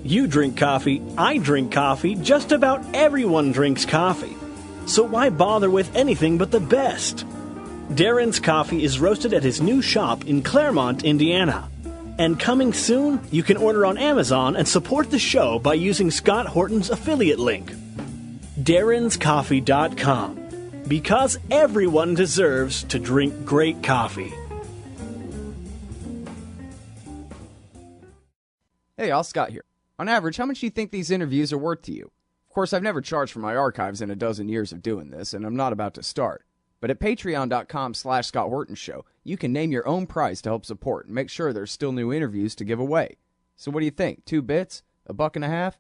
You drink coffee, I drink coffee, just about everyone drinks coffee. So why bother with anything but the best? Darren's Coffee is roasted at his new shop in Claremont, Indiana. And coming soon, you can order on Amazon and support the show by using Scott Horton's affiliate link. DarrensCoffee.com. Because everyone deserves to drink great coffee. Hey y'all, Scott here. On average, how much do you think these interviews are worth to you? Of course, I've never charged for my archives in a dozen years of doing this, and I'm not about to start. But at patreon.com/Scott Horton Show, you can name your own price to help support and make sure there's still new interviews to give away. So what do you think? 2 bits? $1.50?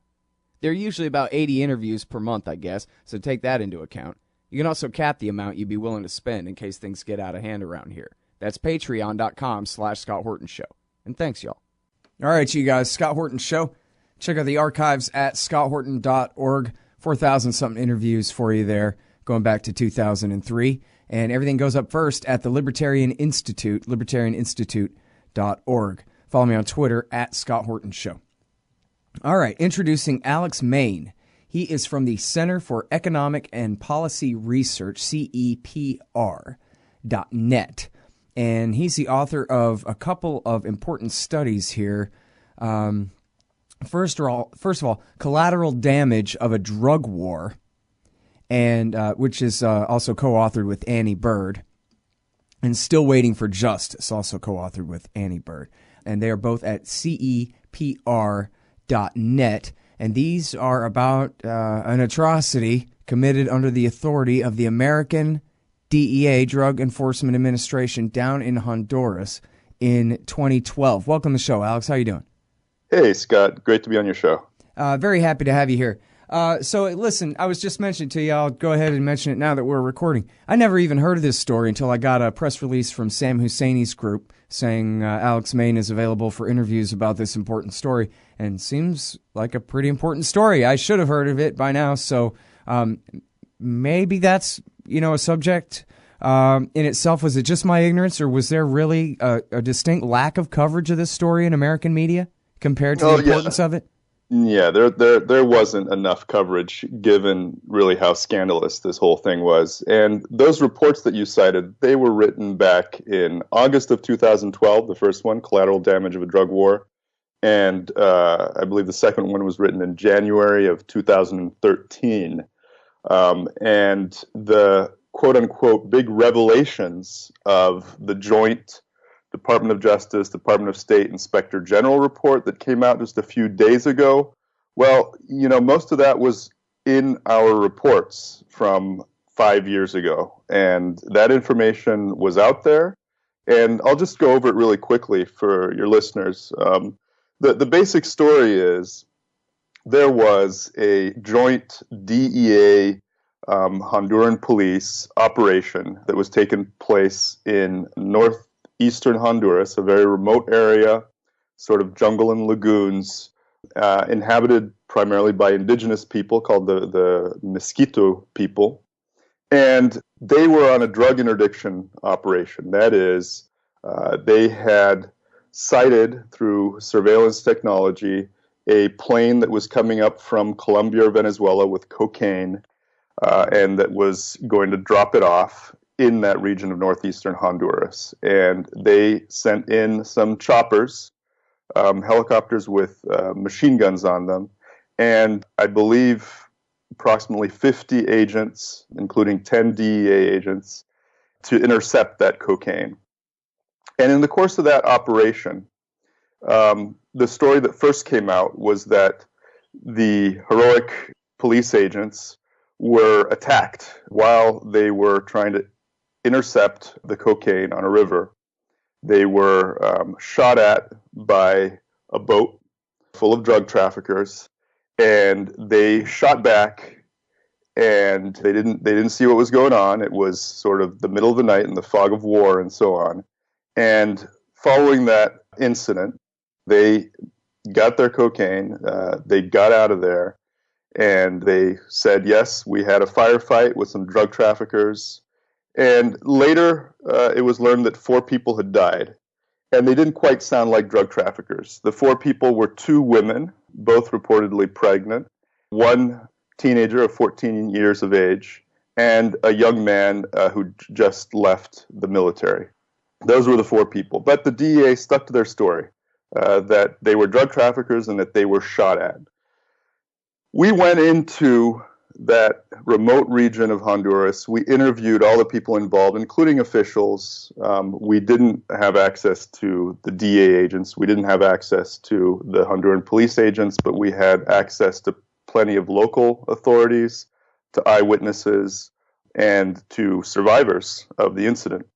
There are usually about 80 interviews per month, I guess, so take that into account. You can also cap the amount you'd be willing to spend in case things get out of hand around here. That's patreon.com/Scott Horton Show. And thanks, y'all. All right, you guys, Scott Horton Show. Check out the archives at scotthorton.org. 4,000-something interviews for you there, going back to 2003. And everything goes up first at the Libertarian Institute, libertarianinstitute.org. Follow me on Twitter at Scott Horton Show. All right, introducing Alex Main. He is from the Center for Economic and Policy Research, CEPR.net. And he's the author of a couple of important studies here. First of all, Collateral Damage of a Drug War, and which is also co-authored with Annie Bird, and Still Waiting for Justice, also co-authored with Annie Bird. And they are both at CEPR.net, and these are about an atrocity committed under the authority of the American DEA, Drug Enforcement Administration, down in Honduras in 2012. Welcome to the show, Alex. How you doing? Hey, Scott. Great to be on your show. Very happy to have you here. So, listen, I was just mentioning to you, I'll go ahead and mention it now that we're recording. I never even heard of this story until I got a press release from Sam Husseini's group saying Alex Main is available for interviews about this important story, and seems like a pretty important story. I should have heard of it by now, so maybe that's, a subject in itself. Was it just my ignorance, or was there really a distinct lack of coverage of this story in American media compared to the importance of it? Yeah, there wasn't enough coverage given really how scandalous this whole thing was. And those reports that you cited, they were written back in August of 2012, the first one, Collateral Damage of a Drug War. And I believe the second one was written in January of 2013. And the quote-unquote big revelations of the joint Department of Justice, Department of State Inspector General report that came out just a few days ago. Well, most of that was in our reports from 5 years ago, and that information was out there. And I'll just go over it really quickly for your listeners. The basic story is there was a joint DEA Honduran police operation that was taking place in northeastern Honduras, a very remote area, sort of jungle and lagoons, inhabited primarily by indigenous people called the Mosquito people. And they were on a drug interdiction operation. That is, they had sighted through surveillance technology a plane that was coming up from Colombia or Venezuela with cocaine, and that was going to drop it off in that region of northeastern Honduras. And they sent in some choppers, helicopters with machine guns on them, and I believe approximately 50 agents, including 10 DEA agents, to intercept that cocaine. And in the course of that operation, the story that first came out was that the heroic police agents were attacked while they were trying to intercept the cocaine on a river. They were shot at by a boat full of drug traffickers, and they shot back, and they didn't see what was going on. It was sort of the middle of the night in the fog of war and so on. And following that incident, they got their cocaine, they got out of there, and they said, yes, we had a firefight with some drug traffickers. And later, it was learned that 4 people had died. And they didn't quite sound like drug traffickers. The 4 people were 2 women, both reportedly pregnant, one teenager of 14 years of age, and a young man who just left the military. Those were the four people. But the DEA stuck to their story, that they were drug traffickers and that they were shot at. We went into that remote region of Honduras. We interviewed all the people involved, including officials. We didn't have access to the DEA agents. We didn't have access to the Honduran police agents, but we had access to plenty of local authorities, to eyewitnesses, and to survivors of the incident.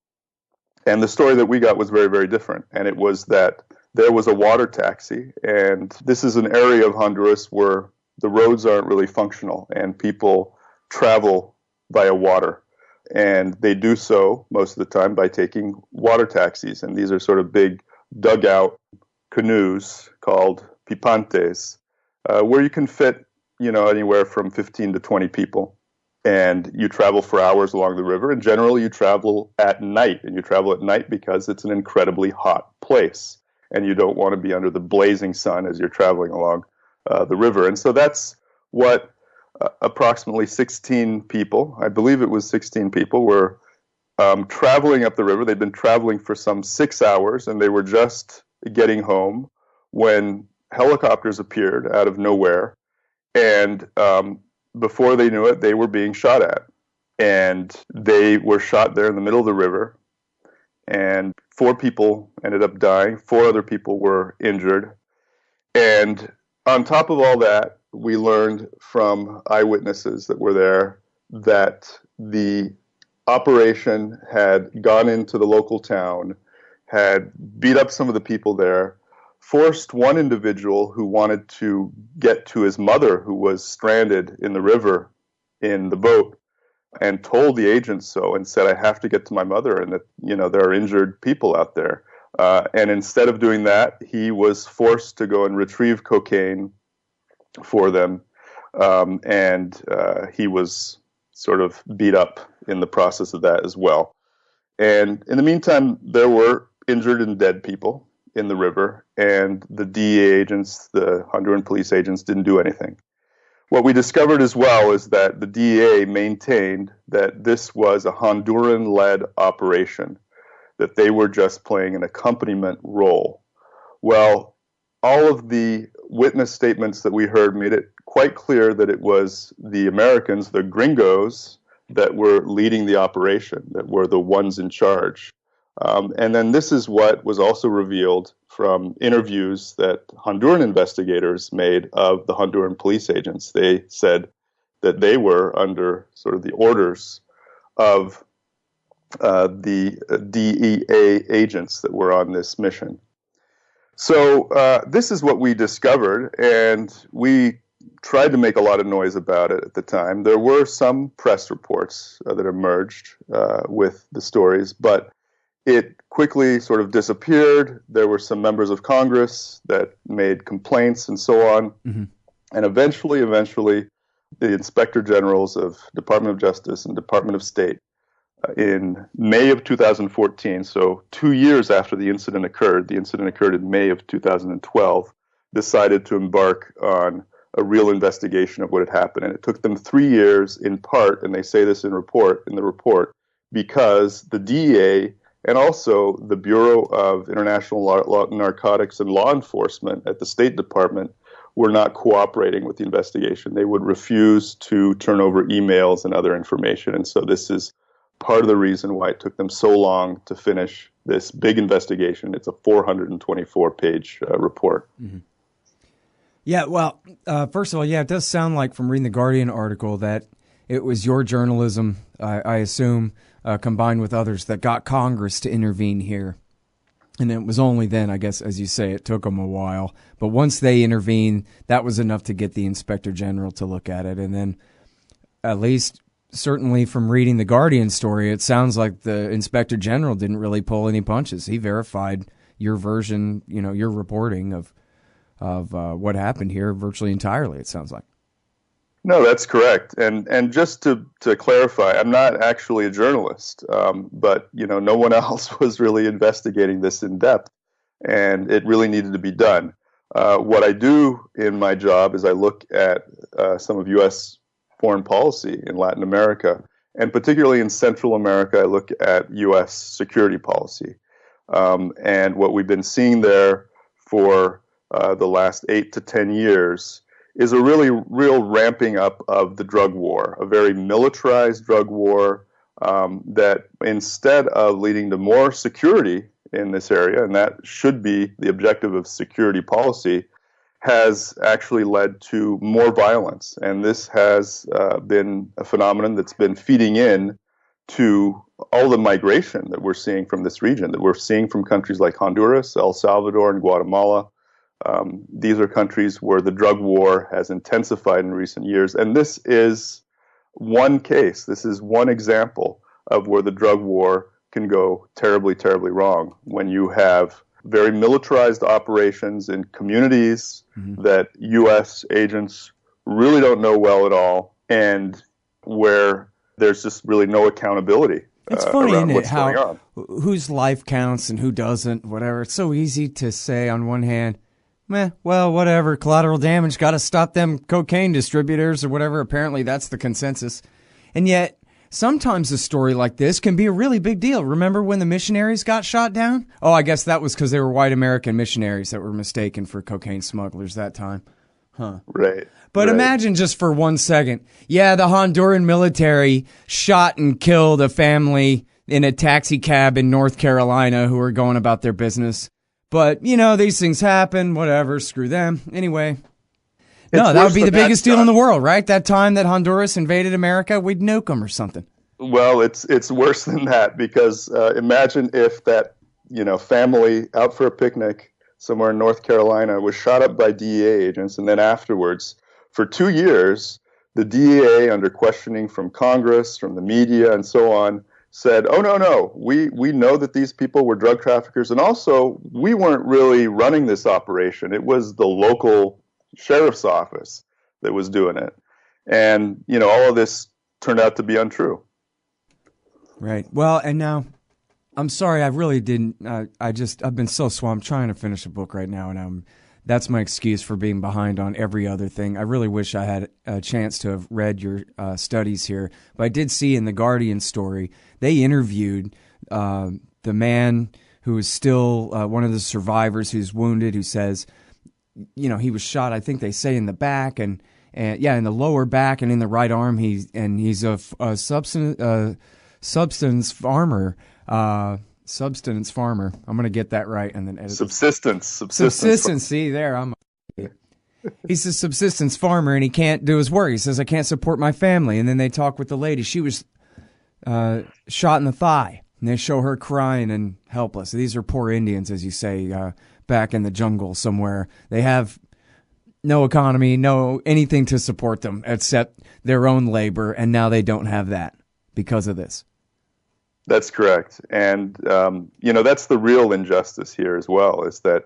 And the story that we got was very, very different. And it was that there was a water taxi. And this is an area of Honduras where the roads aren't really functional and people travel via water. And they do so most of the time by taking water taxis. And these are sort of big dugout canoes called pipantes, where you can fit, anywhere from 15 to 20 people. And you travel for hours along the river. And generally you travel at night. And you travel at night because it's an incredibly hot place. And you don't want to be under the blazing sun as you're traveling along the river. And so that's what approximately 16 people, I believe it was 16 people, were traveling up the river. They'd been traveling for some 6 hours, and they were just getting home when helicopters appeared out of nowhere. And before they knew it, they were being shot at. And they were shot there in the middle of the river. And 4 people ended up dying. 4 other people were injured. And on top of all that, we learned from eyewitnesses that were there that the operation had gone into the local town, had beat up some of the people there, forced one individual who wanted to get to his mother, who was stranded in the river in the boat, and told the agents so and said, I have to get to my mother and that, there are injured people out there. And instead of doing that, he was forced to go and retrieve cocaine for them. And he was sort of beat up in the process of that as well. And in the meantime, there were injured and dead people in the river, and the DEA agents, the Honduran police agents, didn't do anything. What we discovered as well is that the DEA maintained that this was a Honduran-led operation, that they were just playing an accompaniment role. Well, all of the witness statements that we heard made it quite clear that it was the Americans, the gringos, that were leading the operation, that were the ones in charge. And then this is what was also revealed from interviews that Honduran investigators made of the Honduran police agents. They said that they were under sort of the orders of the DEA agents that were on this mission. So this is what we discovered, and we tried to make a lot of noise about it at the time. There were some press reports that emerged with the stories, but it quickly sort of disappeared. There were some members of Congress that made complaints and so on. Mm-hmm. And eventually, the Inspector Generals of Department of Justice and Department of State in May of 2014, so 2 years after the incident occurred in May of 2012, decided to embark on a real investigation of what had happened. And it took them 3 years in part, and they say this in the report, because the DEA and also the Bureau of International Narcotics and Law Enforcement at the State Department were not cooperating with the investigation. They would refuse to turn over emails and other information. And so this is part of the reason why it took them so long to finish this big investigation. It's a 424-page report. Mm-hmm. Yeah, well, first of all, it does sound like from reading the Guardian article that it was your journalism, I assume, combined with others that got Congress to intervene here. And it was only then, I guess, as you say, it took them a while. But once they intervened, that was enough to get the Inspector General to look at it. And then, at least, certainly from reading the Guardian story, it sounds like the Inspector General didn't really pull any punches. He verified your version, your reporting of what happened here virtually entirely, it sounds like. No, that's correct. And just to clarify, I'm not actually a journalist, but no one else was really investigating this in depth, and it really needed to be done. What I do in my job is I look at some of U.S. foreign policy in Latin America, and particularly in Central America, I look at U.S. security policy. And what we've been seeing there for the last 8 to 10 years is a real ramping up of the drug war, a very militarized drug war that instead of leading to more security in this area, and that should be the objective of security policy, has actually led to more violence. And this has been a phenomenon that's been feeding in to all the migration that we're seeing from this region, that we're seeing from countries like Honduras, El Salvador, and Guatemala. These are countries where the drug war has intensified in recent years. And this is one case, this is one example of where the drug war can go terribly, terribly wrong when you have very militarized operations in communities that U.S. agents really don't know well at all, and where there's just really no accountability. It's funny, isn't it, going how on. whose life counts and who doesn't, whatever. It's so easy to say on one hand, well, whatever, collateral damage, got to stop them cocaine distributors or whatever. Apparently that's the consensus. And yet, sometimes a story like this can be a really big deal. Remember when the missionaries got shot down? Oh, I guess that was because they were white American missionaries that were mistaken for cocaine smugglers that time. Huh. Right. But imagine just for 1 second, the Honduran military shot and killed a family in a taxi cab in North Carolina who were going about their business. But, these things happen, whatever, screw them. Anyway. No, that would be the biggest deal in the world, right? That time that Honduras invaded America, we'd nuke them or something. Well, it's worse than that, because imagine if that, family out for a picnic somewhere in North Carolina was shot up by DEA agents, and then afterwards, for 2 years, the DEA, under questioning from Congress, from the media, and so on, said, oh, no, we know that these people were drug traffickers, and also, we weren't really running this operation. It was the local sheriff's office that was doing it. And, all of this turned out to be untrue. Right. Well, and now, I'm sorry, I really didn't, I've been so swamped trying to finish a book right now, and that's my excuse for being behind on every other thing. I really wish I had a chance to have read your studies here, but I did see in the Guardian story, they interviewed the man who is still one of the survivors who's wounded, who says, he was shot, I think they say, in the back and in the lower back and in the right arm. He's a substance farmer. Subsistence farmer. I'm going to get that right and then edit. Subsistence. See, there, he's a subsistence farmer and he can't do his work. He says, I can't support my family. And then they talk with the lady. She was shot in the thigh. And they show her crying and helpless. These are poor Indians, as you say, back in the jungle somewhere. They have no economy, no anything to support them except their own labor. And now they don't have that because of this. That's correct. And, that's the real injustice here as well, is that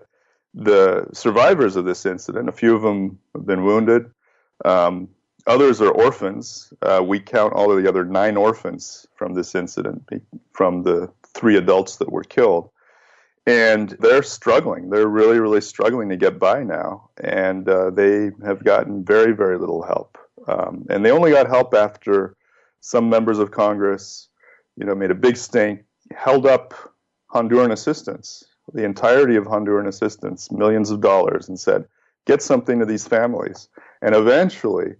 the survivors of this incident, a few of them have been wounded. Others are orphans. We count all of the other 9 orphans from this incident, from the 3 adults that were killed. And they're struggling. They're really, really struggling to get by now. And they have gotten very, very little help. And they only got help after some members of Congress made a big stink, held up Honduran assistance, the entirety of Honduran assistance, millions of dollars, and said, get something to these families. And eventually,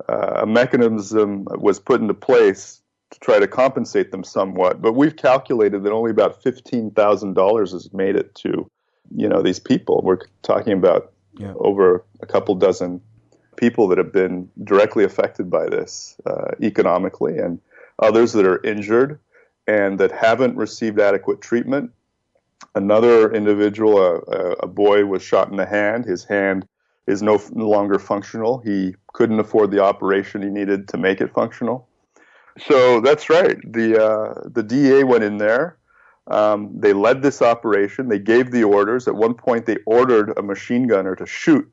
a mechanism was put into place to try to compensate them somewhat. But we've calculated that only about $15,000 has made it to, these people. We're talking about over a couple dozen people that have been directly affected by this economically, and others that are injured and that haven't received adequate treatment. Another individual, a boy, was shot in the hand. His hand is no longer functional. He couldn't afford the operation he needed to make it functional. So that's right. The DEA went in there. They led this operation. They gave the orders. At one point, they ordered a machine gunner to shoot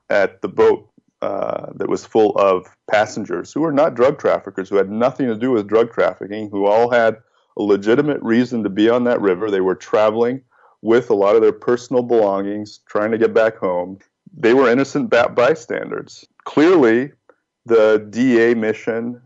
at the boat that was full of passengers who were not drug traffickers, who had nothing to do with drug trafficking, who all had a legitimate reason to be on that river. They were traveling with a lot of their personal belongings, trying to get back home. they were innocent bystanders. Clearly, the DA mission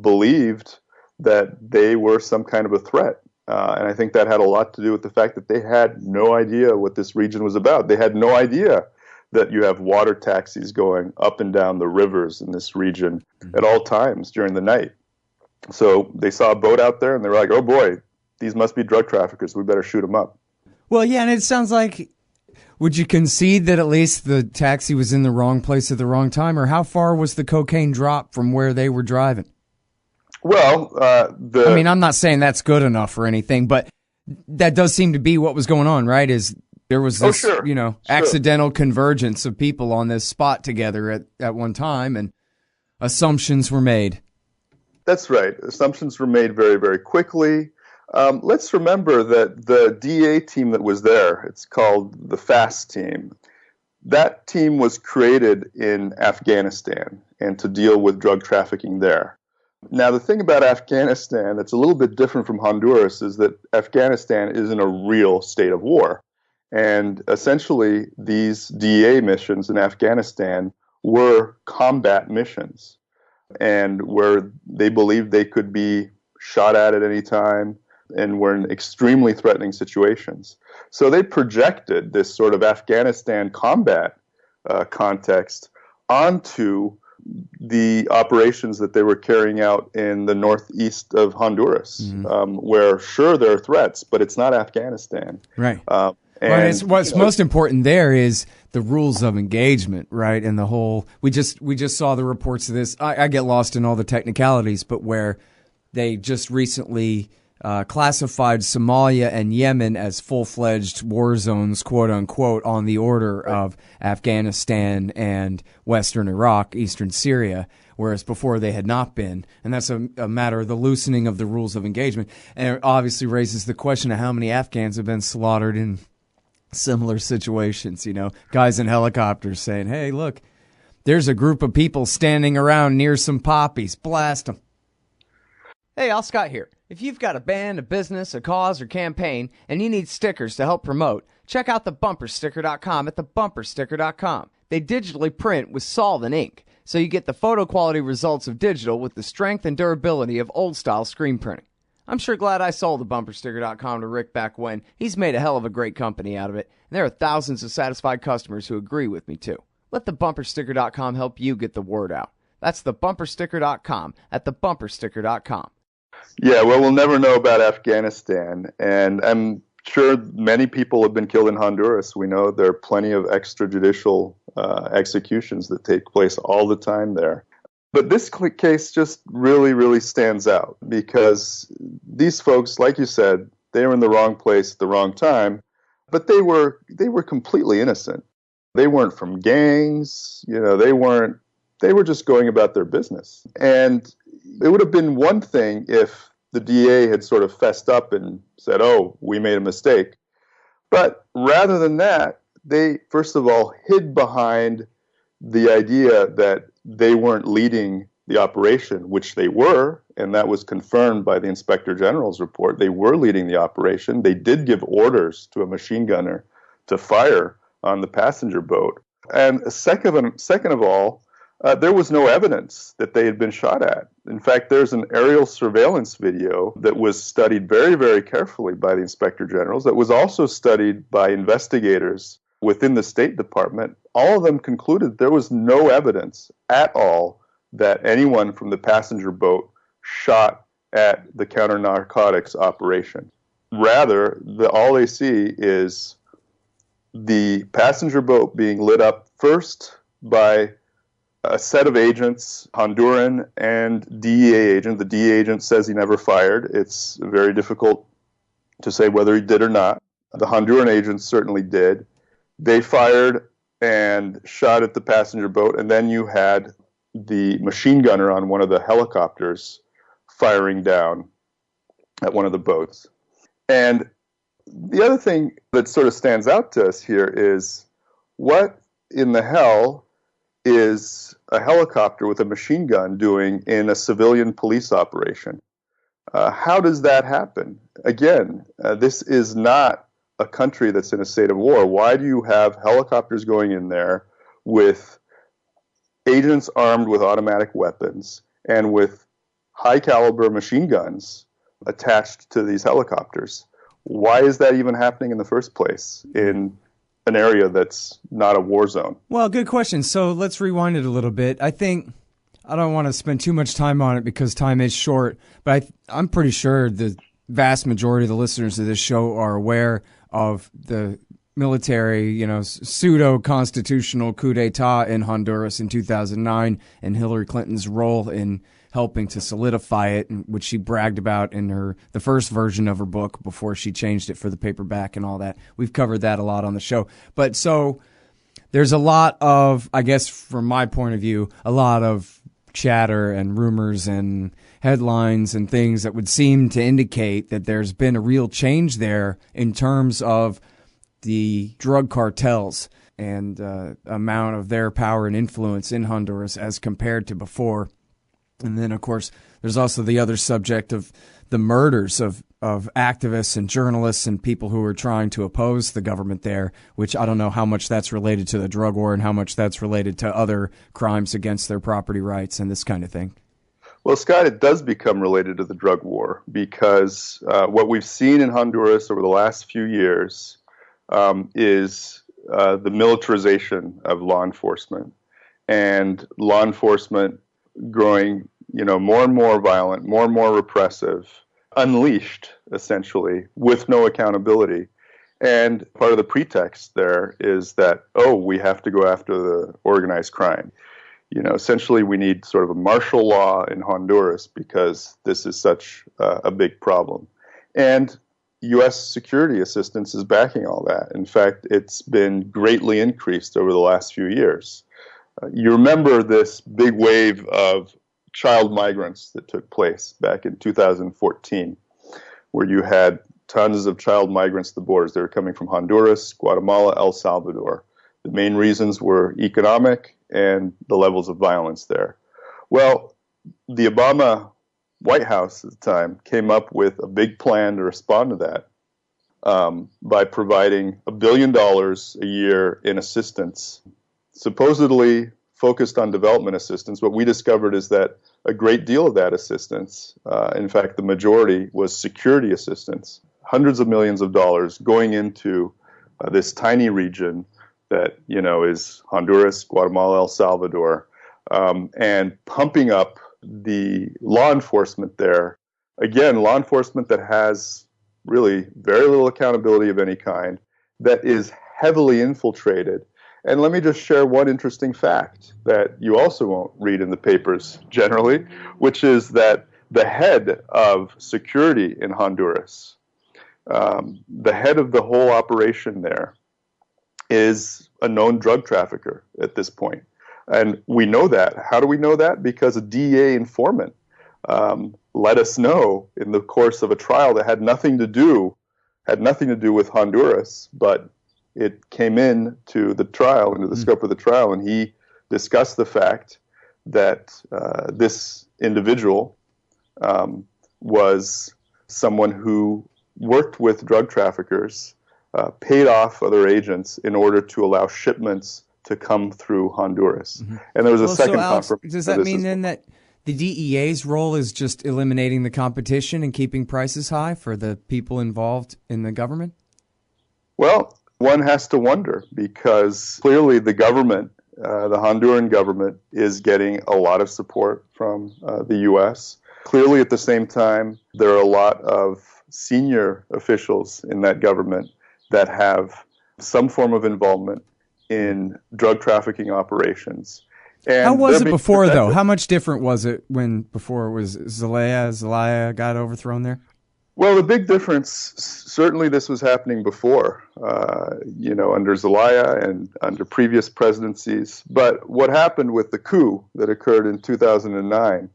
believed that they were some kind of a threat. And I think that had a lot to do with the fact that they had no idea what this region was about. They had no idea that you have water taxis going up and down the rivers in this region at all times during the night. So they saw a boat out there and they were like, oh boy, these must be drug traffickers. We better shoot them up. Well, yeah, and it sounds like, would you concede that at least the taxi was in the wrong place at the wrong time, or how far was the cocaine drop from where they were driving? Well, I mean, I'm not saying that's good enough or anything, but that does seem to be what was going on, right? Is there was this, accidental convergence of people on this spot together at one time, and assumptions were made. That's right. Assumptions were made very, very quickly. Let's remember that the DA team that was there, it's called the FAST team. That team was created in Afghanistan and to deal with drug trafficking there. Now, the thing about Afghanistan that's a little bit different from Honduras is that Afghanistan is in a real state of war. And essentially, these DA missions in Afghanistan were combat missions, and where they believed they could be shot at any time and were in extremely threatening situations. So they projected this sort of Afghanistan combat context onto the operations that they were carrying out in the northeast of Honduras, where, sure, there are threats, but it's not Afghanistan. Right. And what's most important there is the rules of engagement, right? And the whole, we just saw the reports of this. I get lost in all the technicalities, but where they just recently classified Somalia and Yemen as full-fledged war zones, quote unquote, on the order of Afghanistan and Western Iraq, Eastern Syria, whereas before they had not been. And that's a matter of the loosening of the rules of engagement. And it obviously raises the question of how many Afghans have been slaughtered in similar situations, guys in helicopters saying, hey, look, there's a group of people standing around near some poppies. Blast them. Hey, Al Scott here. If you've got a band, a business, a cause, or campaign, and you need stickers to help promote, check out thebumpersticker.com at thebumpersticker.com. They digitally print with solvent ink, so you get the photo quality results of digital with the strength and durability of old-style screen printing. I'm sure glad I sold thebumpersticker.com to Rick back when. He's made a hell of a great company out of it, and there are thousands of satisfied customers who agree with me, too. Let thebumpersticker.com help you get the word out. That's thebumpersticker.com at thebumpersticker.com. Yeah, well, we'll never know about Afghanistan, and I'm sure many people have been killed in Honduras. We know there are plenty of extrajudicial executions that take place all the time there. But this case just really, really stands out because these folks, like you said, they were in the wrong place at the wrong time, but they were completely innocent. They weren't from gangs, they were just going about their business. And it would have been one thing if the DA had sort of fessed up and said, oh, we made a mistake. But rather than that, they, first of all, hid behind the idea that they weren't leading the operation, which they were, and that was confirmed by the Inspector General's report. They were leading the operation. They did give orders to a machine gunner to fire on the passenger boat. And second of all, there was no evidence that they had been shot at. In fact, there's an aerial surveillance video that was studied very, very carefully by the Inspector Generals, that was also studied by investigators within the State Department. All of them concluded there was no evidence at all that anyone from the passenger boat shot at the counter-narcotics operation. Rather, all they see is the passenger boat being lit up first by a set of agents, Honduran and DEA agent. The DEA agent says he never fired. It's very difficult to say whether he did or not. The Honduran agents certainly did. They fired and shot at the passenger boat, and then you had the machine gunner on one of the helicopters firing down at one of the boats. And the other thing that sort of stands out to us here is, what in the hell is a helicopter with a machine gun doing in a civilian police operation? How does that happen? Again, this is not a country that's in a state of war. Why do you have helicopters going in there with agents armed with automatic weapons and with high-caliber machine guns attached to these helicopters. Why is that even happening in the first place in an area that's not a war zone? Well, good question. So let's rewind it a little bit. I think I don't want to spend too much time on it because time is short, but I'm pretty sure the vast majority of the listeners of this show are aware of the military, pseudo-constitutional coup d'etat in Honduras in 2009 and Hillary Clinton's role in helping to solidify it, which she bragged about in the first version of her book before she changed it for the paperback and all that. We've covered that a lot on the show. But so there's a lot of, I guess from my point of view, a lot of chatter and rumors and headlines and things that would seem to indicate that there's been a real change there in terms of the drug cartels and amount of their power and influence in Honduras as compared to before. And then, of course, there's also the other subject of the murders of activists and journalists and people who are trying to oppose the government there, which I don't know how much that's related to the drug war and how much that's related to other crimes against their property rights and this kind of thing. Well, Scott, it does become related to the drug war because what we've seen in Honduras over the last few years is the militarization of law enforcement and law enforcement growing, more and more violent, more and more repressive, unleashed, essentially, with no accountability. And part of the pretext there is that, we have to go after the organized crime. Essentially, we need sort of a martial law in Honduras because this is such a big problem. And U.S. security assistance is backing all that. In fact, it's been greatly increased over the last few years. You remember this big wave of child migrants that took place back in 2014, where you had tons of child migrants at the borders. They were coming from Honduras, Guatemala, El Salvador. The main reasons were economic and the levels of violence there. Well, the Obama White House at the time came up with a big plan to respond to that by providing $1 billion a year in assistance, supposedly focused on development assistance. What we discovered is that a great deal of that assistance, in fact, the majority, was security assistance, hundreds of millions of dollars going into this tiny region that, is Honduras, Guatemala, El Salvador, and pumping up the law enforcement there. Again, law enforcement that has really very little accountability of any kind, that is heavily infiltrated. And let me just share one interesting fact that you also won't read in the papers generally, which is that the head of security in Honduras, the head of the whole operation there, is a known drug trafficker at this point. And we know that. How do we know that? Because a DEA informant let us know in the course of a trial that had nothing to do with Honduras, but it came into the trial, into the scope of the trial, and he discussed the fact that this individual was someone who worked with drug traffickers, paid off other agents in order to allow shipments to come through Honduras. Mm-hmm. And there was a second confirmation. Does that mean then that the DEA's role is just eliminating the competition and keeping prices high for the people involved in the government? Well, one has to wonder, because clearly the government, the Honduran government, is getting a lot of support from the U.S. Clearly, at the same time, there are a lot of senior officials in that government that have some form of involvement in drug trafficking operations. And how was it before, though? How much different was it before it was Zelaya got overthrown there? Well, the big difference, certainly this was happening before, under Zelaya and under previous presidencies. But what happened with the coup that occurred in 2009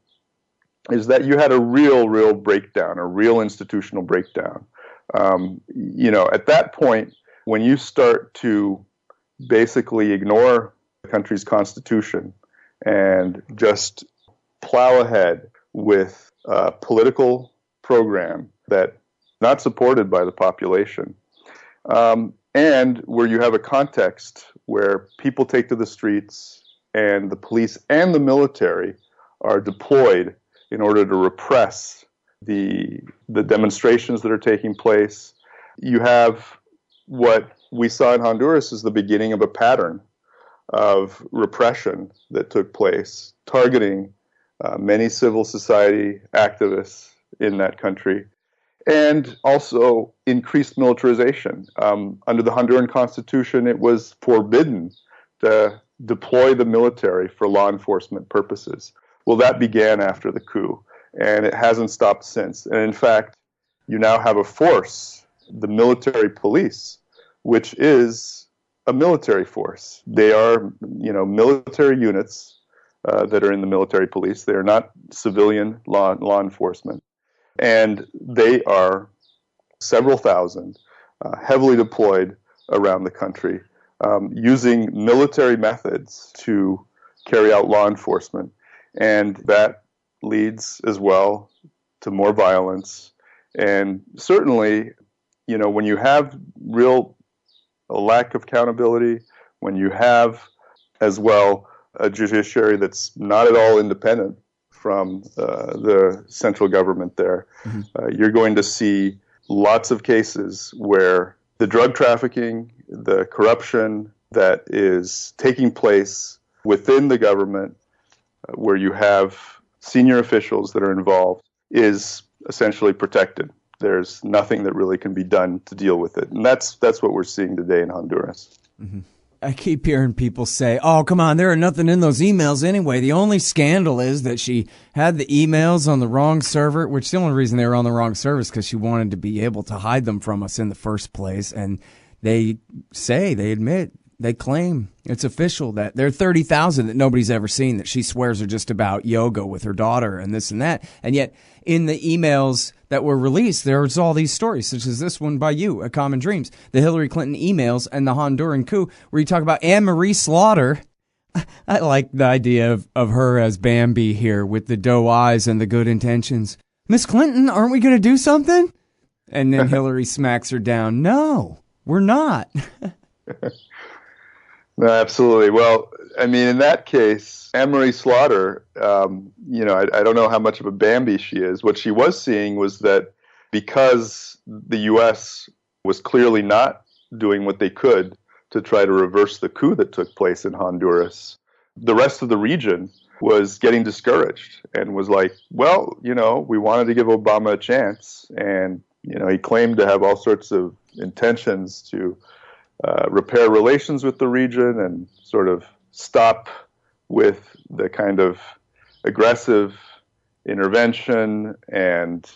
is that you had a real breakdown, a real institutional breakdown. At that point, when you start to basically ignore the country's constitution and just plow ahead with a political program that not supported by the population, and where you have a context where people take to the streets and the police and the military are deployed in order to repress the demonstrations that are taking place. You have what we saw in Honduras as the beginning of a pattern of repression that took place, targeting many civil society activists in that country, and also increased militarization. Under the Honduran constitution, it was forbidden to deploy the military for law enforcement purposes. Well, that began after the coup, and it hasn't stopped since. And in fact, you now have a force, the military police, which is a military force. They are, military units that are in the military police. They are not civilian law enforcement. And they are several thousand, heavily deployed around the country, using military methods to carry out law enforcement. And that leads as well to more violence. And certainly, when you have a lack of accountability, when you have as well a judiciary that's not at all independent from the central government there, you're going to see lots of cases where the drug trafficking, the corruption that is taking place within the government, where you have senior officials that are involved, is essentially protected. There's nothing that really can be done to deal with it. And that's what we're seeing today in Honduras. Mm-hmm. I keep hearing people say, oh, come on, there are nothing in those emails anyway. The only scandal is that she had the emails on the wrong server, which the only reason they were on the wrong server is because she wanted to be able to hide them from us in the first place. And they claim, it's official, that there are 30,000 that nobody's ever seen that she swears are just about yoga with her daughter and this and that. And yet in the emails that were released, there's all these stories, such as this one by you, A Common Dreams, the Hillary Clinton emails and the Honduran coup, where you talk about Anne-Marie Slaughter. I like the idea of her as Bambi here with the doe eyes and the good intentions. Miss Clinton, aren't we going to do something? And then Hillary smacks her down. No, we're not. No, absolutely. Well, I mean, in that case, Anne-Marie Slaughter, I don't know how much of a Bambi she is. What she was seeing was that because the U.S. was clearly not doing what they could to try to reverse the coup that took place in Honduras, the rest of the region was getting discouraged and was like, well, we wanted to give Obama a chance. And, he claimed to have all sorts of intentions to repair relations with the region and sort of stop with the kind of aggressive intervention and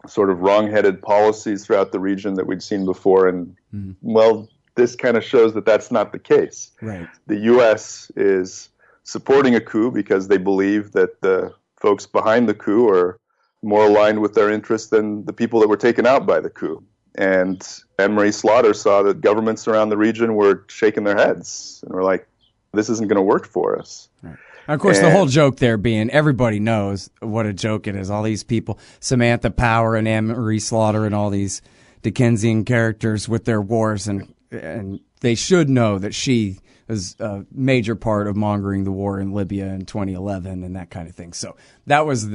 sort of wrong-headed policies throughout the region that we'd seen before. And, well, this kind of shows that that's not the case. Right. The U.S. is supporting a coup because they believe that the folks behind the coup are more aligned with their interests than the people that were taken out by the coup. And Anne-Marie Slaughter saw that governments around the region were shaking their heads and were like, this isn't going to work for us. Right. Of course, the whole joke there being, everybody knows what a joke it is. All these people, Samantha Power and Anne-Marie Slaughter and all these Dickensian characters with their wars, and they should know that she was a major part of mongering the war in Libya in 2011 and that kind of thing. So that was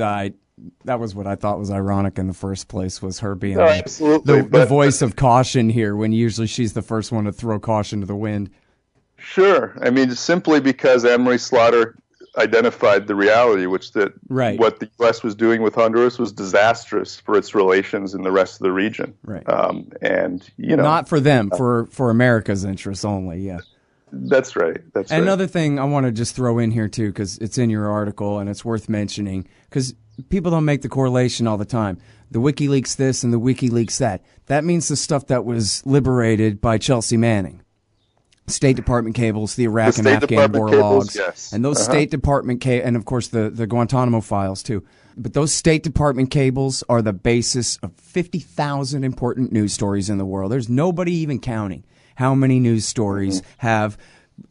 what I thought was ironic in the first place, was her being the voice of caution here, when usually she's the first one to throw caution to the wind. Sure. I mean, simply because Anne-Marie Slaughter identified the reality, which what the U.S. was doing with Honduras was disastrous for its relations in the rest of the region. Right. And, not for them, for America's interests only, yeah. That's right. That's right. Another thing I want to just throw in here, too, because it's in your article and it's worth mentioning, because people don't make the correlation all the time. The WikiLeaks this and the WikiLeaks that. That means the stuff that was liberated by Chelsea Manning. State Department cables, the Iraq and Afghan war logs, yes. And those State Department and of course the Guantanamo files too. But those State Department cables are the basis of 50,000 important news stories in the world. There's nobody even counting how many news stories have,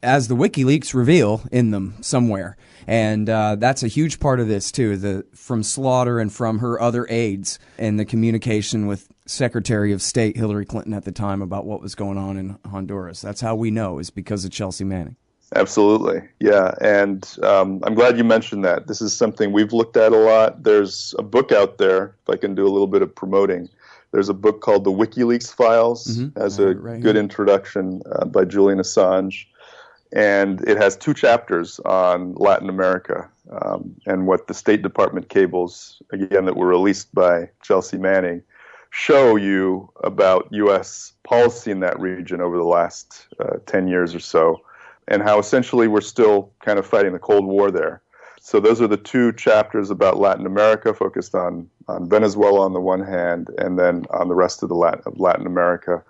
as the WikiLeaks reveal, in them somewhere. And that's a huge part of this too, from Slaughter and from her other aides, and the communication with Secretary of State Hillary Clinton at the time about what was going on in Honduras. That's how we know, is because of Chelsea Manning. Absolutely. Yeah. And I'm glad you mentioned that. This is something we've looked at a lot. There's a book out there, if I can do a little bit of promoting. There's a book called The WikiLeaks Files, has a good introduction by Julian Assange. And it has 2 chapters on Latin America and what the State Department cables, again, that were released by Chelsea Manning, show you about U.S. policy in that region over the last 10 years or so, and how essentially we're still kind of fighting the Cold War there. So those are the 2 chapters about Latin America, focused on Venezuela on the one hand, and then on the rest of Latin America.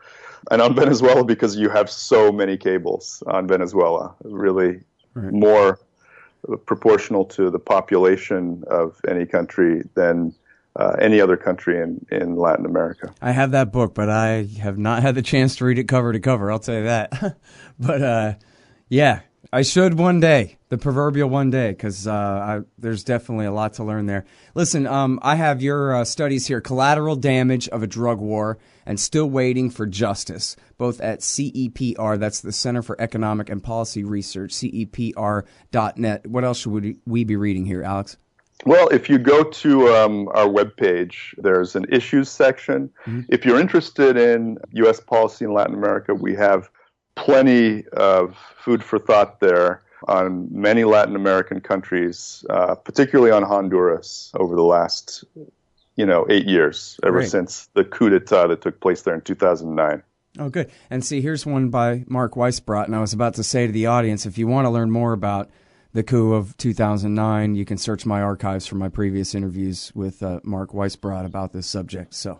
And on Venezuela, because you have so many cables on Venezuela, really more proportional to the population of any country than any other country in Latin America. I have that book, but I have not had the chance to read it cover to cover, I'll tell you that. But yeah, I should one day, the proverbial one day, because there's definitely a lot to learn there. Listen, I have your studies here, Collateral Damage of a Drug War and Still Waiting for Justice, both at CEPR, that's the Center for Economic and Policy Research, CEPR.net. What else should we be reading here, Alex? Well, if you go to our webpage, there's an issues section. If you're interested in U.S. policy in Latin America, we have plenty of food for thought there on many Latin American countries, particularly on Honduras over the last, 8 years, ever since the coup d'etat that took place there in 2009. Oh, good. And see, here's one by Mark Weisbrot, and I was about to say to the audience, if you want to learn more about the coup of 2009, you can search my archives for my previous interviews with Mark Weisbrot about this subject. So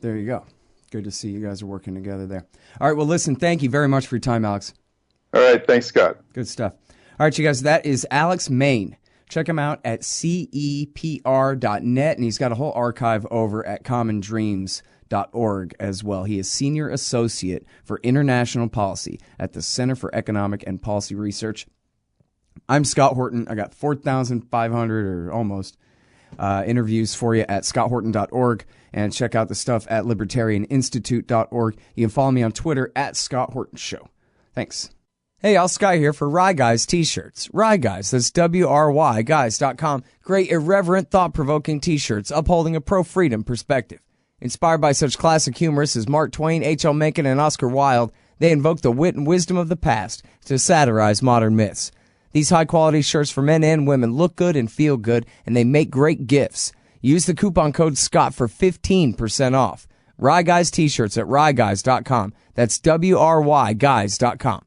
there you go. Good to see you guys are working together there. All right, well, listen, thank you very much for your time, Alex. All right, thanks, Scott. Good stuff. All right, you guys, that is Alex Main. Check him out at CEPR.net, and he's got a whole archive over at commondreams.org as well. He is Senior Associate for International Policy at the Center for Economic and Policy Research. I'm Scott Horton. I got 4,500 or almost interviews for you at scotthorton.org, and check out the stuff at libertarianinstitute.org. You can follow me on Twitter at Scott Horton Show. Thanks. Hey, Al Sky here for Rye Guys t-shirts. Rye Guys, that's WRY guys.com. Great, irreverent, thought-provoking t-shirts upholding a pro-freedom perspective. Inspired by such classic humorists as Mark Twain, H.L. Mencken, and Oscar Wilde, they invoke the wit and wisdom of the past to satirize modern myths. These high-quality shirts for men and women look good and feel good, and they make great gifts. Use the coupon code SCOTT for 15% off. Rye Guys t-shirts at ryeguys.com. That's WRY guys.com.